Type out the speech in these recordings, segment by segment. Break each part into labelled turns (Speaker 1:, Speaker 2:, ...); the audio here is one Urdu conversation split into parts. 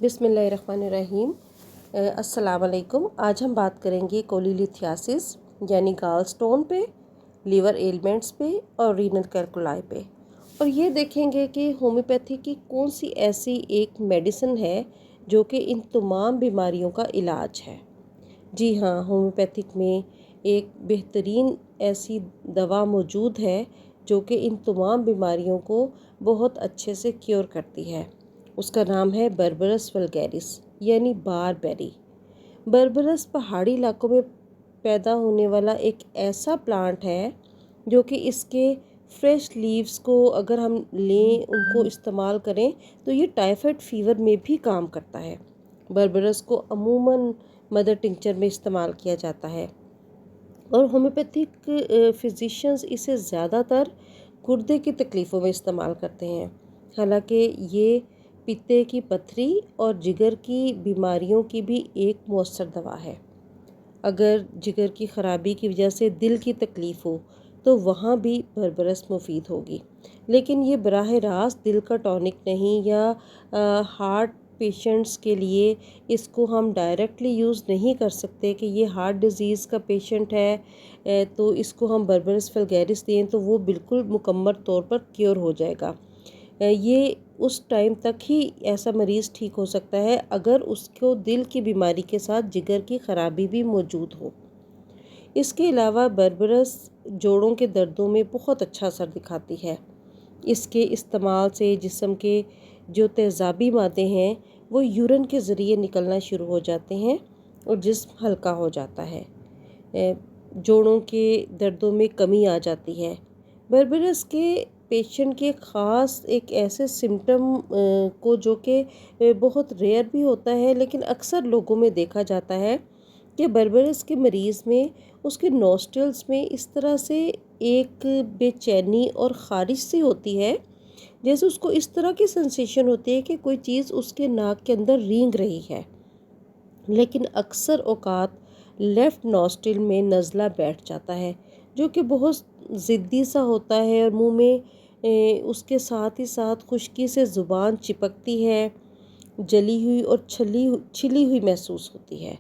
Speaker 1: بسم اللہ الرحمن الرحیم۔ السلام علیکم۔ آج ہم بات کریں گے کولیلیتھیاسس یعنی گال سٹون پہ، لیور ایلمنٹس پہ اور رینل کیلکولائی پہ، اور یہ دیکھیں گے کہ ہومیوپیتھی کی کون سی ایسی ایک میڈیسن ہے جو کہ ان تمام بیماریوں کا علاج ہے۔ جی ہاں، ہومیوپیتھک میں ایک بہترین ایسی دوا موجود ہے جو کہ ان تمام بیماریوں کو بہت اچھے سے کیور کرتی ہے۔ اس کا نام ہے بربرس ولگیرس یعنی بار بیری۔ بربرس پہاڑی علاقوں میں پیدا ہونے والا ایک ایسا پلانٹ ہے جو کہ اس کے فریش لیوز کو اگر ہم لیں، ان کو استعمال کریں تو یہ ٹائیفائڈ فیور میں بھی کام کرتا ہے۔ بربرس کو عموماً مدر ٹنکچر میں استعمال کیا جاتا ہے، اور ہومیوپیتھک فزیشنز اسے زیادہ تر گردے کی تکلیفوں میں استعمال کرتے ہیں، حالانکہ یہ پتے کی پتھری اور جگر کی بیماریوں کی بھی ایک مؤثر دوا ہے۔ اگر جگر کی خرابی کی وجہ سے دل کی تکلیف ہو تو وہاں بھی بربرس مفید ہوگی، لیکن یہ براہ راست دل کا ٹونک نہیں، یا ہارٹ پیشنٹس کے لیے اس کو ہم ڈائریکٹلی یوز نہیں کر سکتے کہ یہ ہارٹ ڈیزیز کا پیشنٹ ہے تو اس کو ہم بربرس ولگیرس دیں تو وہ بالکل مکمل طور پر کیور ہو جائے گا۔ یہ اس ٹائم تک ہی ایسا مریض ٹھیک ہو سکتا ہے اگر اس کو دل کی بیماری کے ساتھ جگر کی خرابی بھی موجود ہو۔ اس کے علاوہ بربرس جوڑوں کے دردوں میں بہت اچھا اثر دکھاتی ہے۔ اس کے استعمال سے جسم کے جو تیزابی مادے ہیں وہ یورین کے ذریعے نکلنا شروع ہو جاتے ہیں اور جسم ہلکا ہو جاتا ہے۔ جوڑوں کے دردوں میں کمی آ جاتی ہے۔ بربرس کے پیشنٹ کے خاص ایک ایسے سمٹم کو جو کہ بہت ریئر بھی ہوتا ہے لیکن اکثر لوگوں میں دیکھا جاتا ہے کہ بربرس کے مریض میں اس کے نوسٹرلز میں اس طرح سے ایک بے چینی اور خارش سی ہوتی ہے، جیسے اس کو اس طرح کی سنسیشن ہوتی ہے کہ کوئی چیز اس کے ناک کے اندر رینگ رہی ہے، لیکن اکثر اوقات لیفٹ نوسٹرل میں نزلہ بیٹھ جاتا ہے جو کہ بہت ضدی سا ہوتا ہے، اور منہ میں اس کے ساتھ ہی ساتھ خشکی سے زبان چپکتی ہے، جلی ہوئی اور چھلی ہوئی محسوس ہوتی ہے۔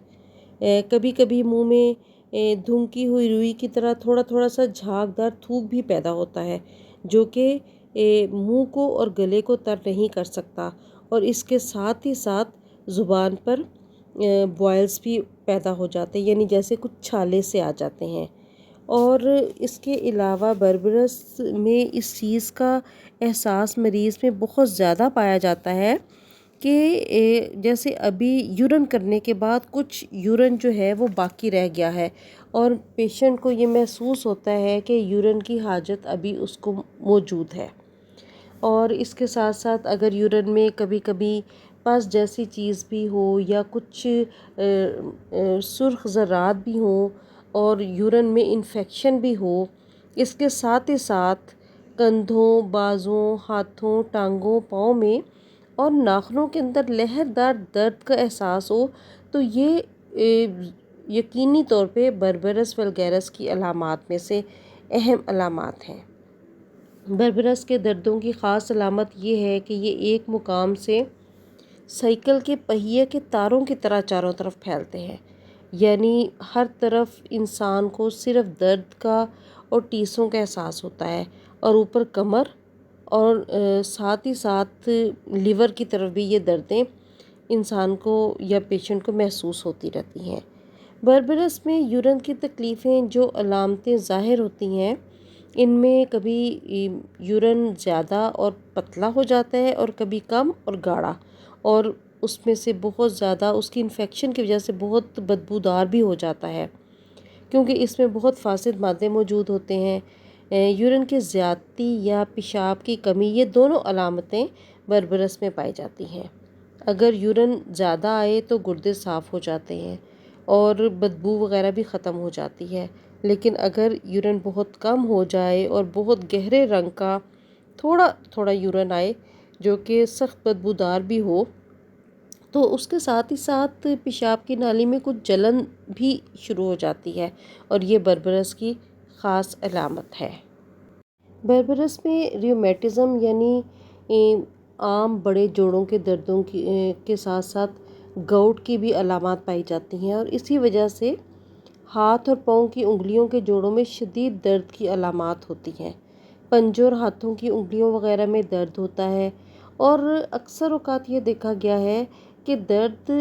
Speaker 1: کبھی کبھی منہ میں دھنکی ہوئی روئی کی طرح تھوڑا تھوڑا سا جھاگدار تھوک بھی پیدا ہوتا ہے جو کہ منہ کو اور گلے کو تر نہیں کر سکتا، اور اس کے ساتھ ہی ساتھ زبان پر بوائلز بھی پیدا ہو جاتے ہیں، یعنی جیسے کچھ چھالے سے آ جاتے ہیں۔ اور اس کے علاوہ بربرس میں اس چیز کا احساس مریض میں بہت زیادہ پایا جاتا ہے کہ جیسے ابھی یورین کرنے کے بعد کچھ یورین جو ہے وہ باقی رہ گیا ہے، اور پیشنٹ کو یہ محسوس ہوتا ہے کہ یورین کی حاجت ابھی اس کو موجود ہے۔ اور اس کے ساتھ ساتھ اگر یورین میں کبھی کبھی پس جیسی چیز بھی ہو یا کچھ سرخ ذرات بھی ہوں اور یورین میں انفیکشن بھی ہو، اس کے ساتھ ہی ساتھ کندھوں، بازوں، ہاتھوں، ٹانگوں، پاؤں میں اور ناخنوں کے اندر لہردار درد کا احساس ہو، تو یہ یقینی طور پہ بربرس ولگیرس کی علامات میں سے اہم علامات ہیں۔ بربرس کے دردوں کی خاص علامت یہ ہے کہ یہ ایک مقام سے سائیکل کے پہیے کے تاروں کی طرح چاروں طرف پھیلتے ہیں، یعنی ہر طرف انسان کو صرف درد کا اور ٹیسوں کا احساس ہوتا ہے، اور اوپر کمر اور ساتھ ہی ساتھ لیور کی طرف بھی یہ دردیں انسان کو یا پیشنٹ کو محسوس ہوتی رہتی ہیں۔ بربرس میں یورین کی تکلیفیں جو علامتیں ظاہر ہوتی ہیں، ان میں کبھی یورین زیادہ اور پتلا ہو جاتا ہے اور کبھی کم اور گاڑھا، اور اس میں سے بہت زیادہ اس کی انفیکشن کی وجہ سے بہت بدبودار بھی ہو جاتا ہے، کیونکہ اس میں بہت فاسد مادے موجود ہوتے ہیں۔ یورین کی زیادتی یا پیشاب کی کمی، یہ دونوں علامتیں بربرس میں پائی جاتی ہیں۔ اگر یورین زیادہ آئے تو گردے صاف ہو جاتے ہیں اور بدبو وغیرہ بھی ختم ہو جاتی ہے، لیکن اگر یورین بہت کم ہو جائے اور بہت گہرے رنگ کا تھوڑا تھوڑا یورین آئے جو کہ سخت بدبودار بھی ہو، تو اس کے ساتھ ہی ساتھ پیشاب کی نالی میں کچھ جلن بھی شروع ہو جاتی ہے، اور یہ بربرس کی خاص علامت ہے۔ بربرس میں ریومیٹزم یعنی عام بڑے جوڑوں کے دردوں کے ساتھ ساتھ گاؤٹ کی بھی علامات پائی جاتی ہیں، اور اسی وجہ سے ہاتھ اور پاؤں کی انگلیوں کے جوڑوں میں شدید درد کی علامات ہوتی ہیں۔ پنجوں اور ہاتھوں کی انگلیوں وغیرہ میں درد ہوتا ہے، اور اکثر اوقات یہ دیکھا گیا ہے کہ درد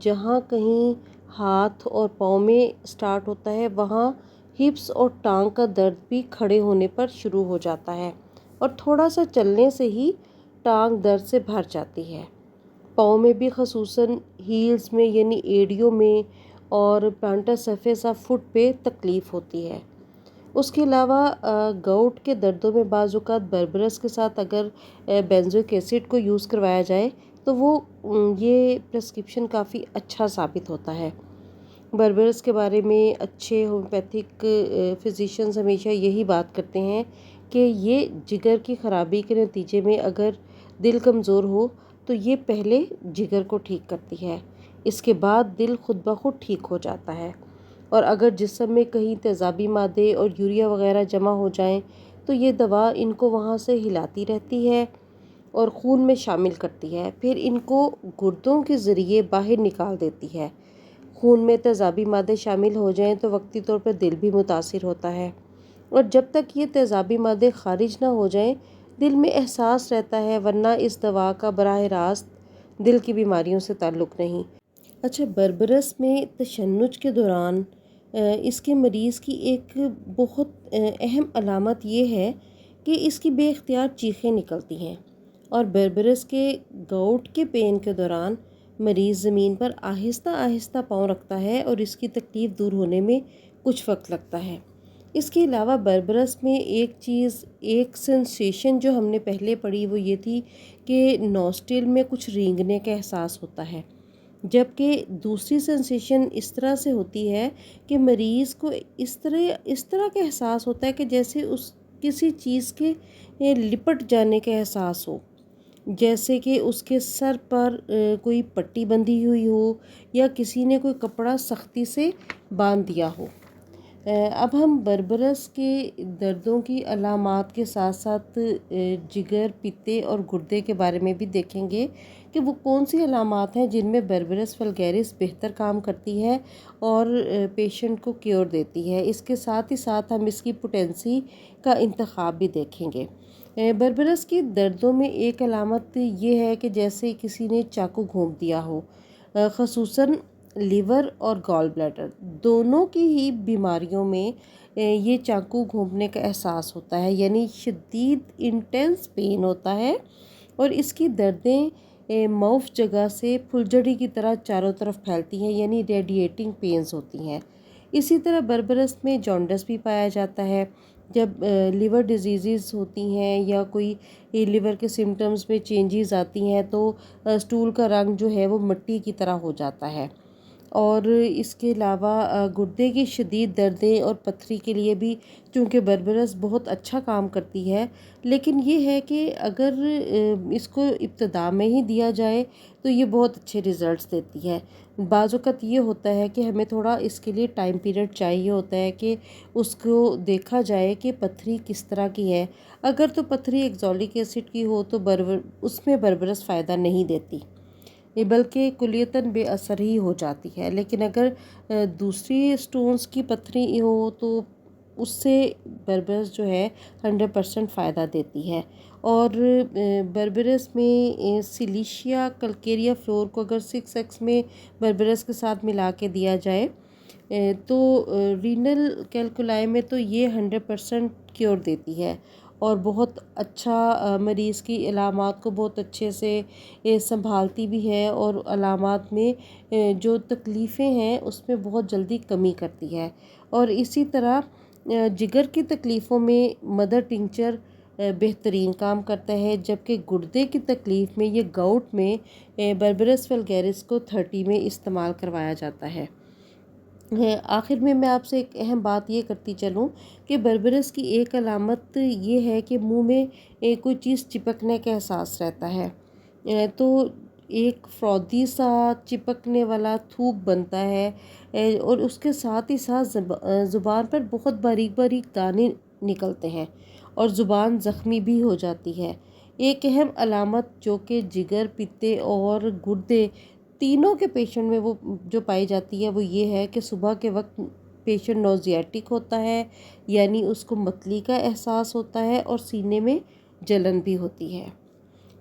Speaker 1: جہاں کہیں ہاتھ اور پاؤں میں سٹارٹ ہوتا ہے، وہاں ہپس اور ٹانگ کا درد بھی کھڑے ہونے پر شروع ہو جاتا ہے، اور تھوڑا سا چلنے سے ہی ٹانگ درد سے بھر جاتی ہے۔ پاؤں میں بھی خصوصاً ہیلز میں یعنی ایڑیوں میں اور پلانٹر سرفیس آف فٹ پہ تکلیف ہوتی ہے۔ اس کے علاوہ گاؤٹ کے دردوں میں بعض اوقات بربرس کے ساتھ اگر بینزوئک ایسڈ کو یوز کروایا جائے تو وہ یہ پرسکرپشن کافی اچھا ثابت ہوتا ہے۔ بربرس کے بارے میں اچھے ہومیوپیتھک فزیشینز ہمیشہ یہی بات کرتے ہیں کہ یہ جگر کی خرابی کے نتیجے میں اگر دل کمزور ہو تو یہ پہلے جگر کو ٹھیک کرتی ہے، اس کے بعد دل خود بخود ٹھیک ہو جاتا ہے، اور اگر جسم میں کہیں تیزابی مادے اور یوریا وغیرہ جمع ہو جائیں تو یہ دوا ان کو وہاں سے ہلاتی رہتی ہے اور خون میں شامل کرتی ہے، پھر ان کو گردوں کے ذریعے باہر نکال دیتی ہے۔ خون میں تیزابی مادے شامل ہو جائیں تو وقتی طور پر دل بھی متاثر ہوتا ہے، اور جب تک یہ تیزابی مادے خارج نہ ہو جائیں دل میں احساس رہتا ہے، ورنہ اس دوا کا براہ راست دل کی بیماریوں سے تعلق نہیں۔ اچھا، بربرس میں تشنج کے دوران اس کے مریض کی ایک بہت اہم علامت یہ ہے کہ اس کی بے اختیار چیخیں نکلتی ہیں، اور بربرس کے گاؤٹ کے پین کے دوران مریض زمین پر آہستہ آہستہ پاؤں رکھتا ہے اور اس کی تکلیف دور ہونے میں کچھ وقت لگتا ہے۔ اس کے علاوہ بربرس میں ایک سنسیشن جو ہم نے پہلے پڑھی وہ یہ تھی کہ نوسٹل میں کچھ رینگنے کا احساس ہوتا ہے، جبکہ دوسری سنسیشن اس طرح سے ہوتی ہے کہ مریض کو اس طرح کا احساس ہوتا ہے کہ جیسے اس کسی چیز کے لپٹ جانے کا احساس ہو، جیسے کہ اس کے سر پر کوئی پٹی بندھی ہوئی ہو یا کسی نے کوئی کپڑا سختی سے باندھ دیا ہو۔ اب ہم بربرس کے دردوں کی علامات کے ساتھ ساتھ جگر، پتے اور گردے کے بارے میں بھی دیکھیں گے کہ وہ کون سی علامات ہیں جن میں بربرس ولگیرس بہتر کام کرتی ہے اور پیشنٹ کو کیور دیتی ہے۔ اس کے ساتھ ہی ساتھ ہم اس کی پوٹینسی کا انتخاب بھی دیکھیں گے۔ بربرس کی دردوں میں ایک علامت یہ ہے کہ جیسے کسی نے چاقو گھونپ دیا ہو، خصوصاً لیور اور گال بلیڈر دونوں کی ہی بیماریوں میں یہ چاقو گھونپنے کا احساس ہوتا ہے، یعنی شدید انٹینس پین ہوتا ہے، اور اس کی دردیں موف جگہ سے پھلجھڑی کی طرح چاروں طرف پھیلتی ہیں، یعنی ریڈیٹنگ پینز ہوتی ہیں۔ اسی طرح بربرس میں جانڈس بھی پایا جاتا ہے۔ جب لیور ڈیزیزز ہوتی ہیں یا کوئی لیور کے سمٹمز میں چینجز آتی ہیں تو سٹول کا رنگ جو ہے وہ مٹی کی طرح ہو جاتا ہے۔ اور اس کے علاوہ گردے کی شدید دردیں اور پتھری کے لیے بھی چونکہ بربرس بہت اچھا کام کرتی ہے، لیکن یہ ہے کہ اگر اس کو ابتدا میں ہی دیا جائے تو یہ بہت اچھے ریزلٹس دیتی ہے۔ بعض اوقات یہ ہوتا ہے کہ ہمیں تھوڑا اس کے لیے ٹائم پیریڈ چاہیے ہوتا ہے کہ اس کو دیکھا جائے کہ پتھری کس طرح کی ہے۔ اگر تو پتھری ایکزالک ایسڈ کی ہو تو اس میں بربرس فائدہ نہیں دیتی، بلکہ کلیتاً بے اثر ہی ہو جاتی ہے، لیکن اگر دوسری سٹونز کی پتھری ہو تو اس سے بربرس جو ہے 100% فائدہ دیتی ہے۔ اور بربرس میں سلیشیا کلکیریا فلور کو اگر 6x میں بربرس کے ساتھ ملا کے دیا جائے تو رینل کیلکولائی میں تو یہ 100% کیور دیتی ہے، اور بہت اچھا مریض کی علامات کو بہت اچھے سے سنبھالتی بھی ہے، اور علامات میں جو تکلیفیں ہیں اس میں بہت جلدی کمی کرتی ہے۔ اور اسی طرح جگر کی تکلیفوں میں مدر ٹنکچر بہترین کام کرتا ہے، جبکہ گردے کی تکلیف میں یہ گاؤٹ میں بربرس ولگیرس کو 30 میں استعمال کروایا جاتا ہے۔ آخر میں آپ سے ایک اہم بات یہ کرتی چلوں کہ بربرس کی ایک علامت یہ ہے کہ منہ میں کوئی چیز چپکنے کا احساس رہتا ہے، تو ایک فرودی سا چپکنے والا تھوک بنتا ہے، اور اس کے ساتھ ہی ساتھ زبان پر بہت باریک باریک دانے نکلتے ہیں اور زبان زخمی بھی ہو جاتی ہے۔ ایک اہم علامت جو کہ جگر، پتے اور گردے تینوں کے پیشنٹ میں وہ جو پائی جاتی ہے وہ یہ ہے کہ صبح کے وقت پیشنٹ نوزیاٹک ہوتا ہے، یعنی اس کو متلی کا احساس ہوتا ہے اور سینے میں جلن بھی ہوتی ہے۔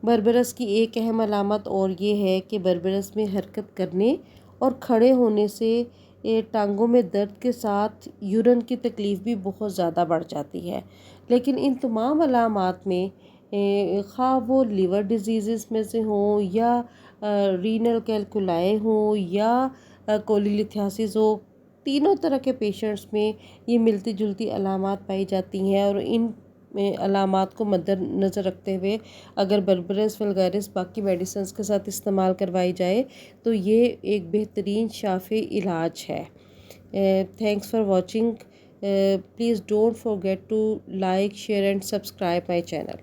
Speaker 1: بربرس کی ایک اہم علامت اور یہ ہے کہ بربرس میں حرکت کرنے اور کھڑے ہونے سے ٹانگوں میں درد کے ساتھ یورین کی تکلیف بھی بہت زیادہ بڑھ جاتی ہے۔ لیکن ان تمام علامات میں خواہ وہ لیور ڈیزیزز میں سے ہوں یا رینل کیلکولائی ہوں یا کولیلیتھیاسس ہو، تینوں طرح کے پیشنٹس میں یہ ملتی جلتی علامات پائی جاتی ہیں، اور ان علامات کو مد نظر رکھتے ہوئے اگر بربرس ولگارس باقی میڈیسنز کے ساتھ استعمال کروائی جائے تو یہ ایک بہترین شافی علاج ہے۔ Thanks for watching. Please don't forget to like, share and subscribe my channel.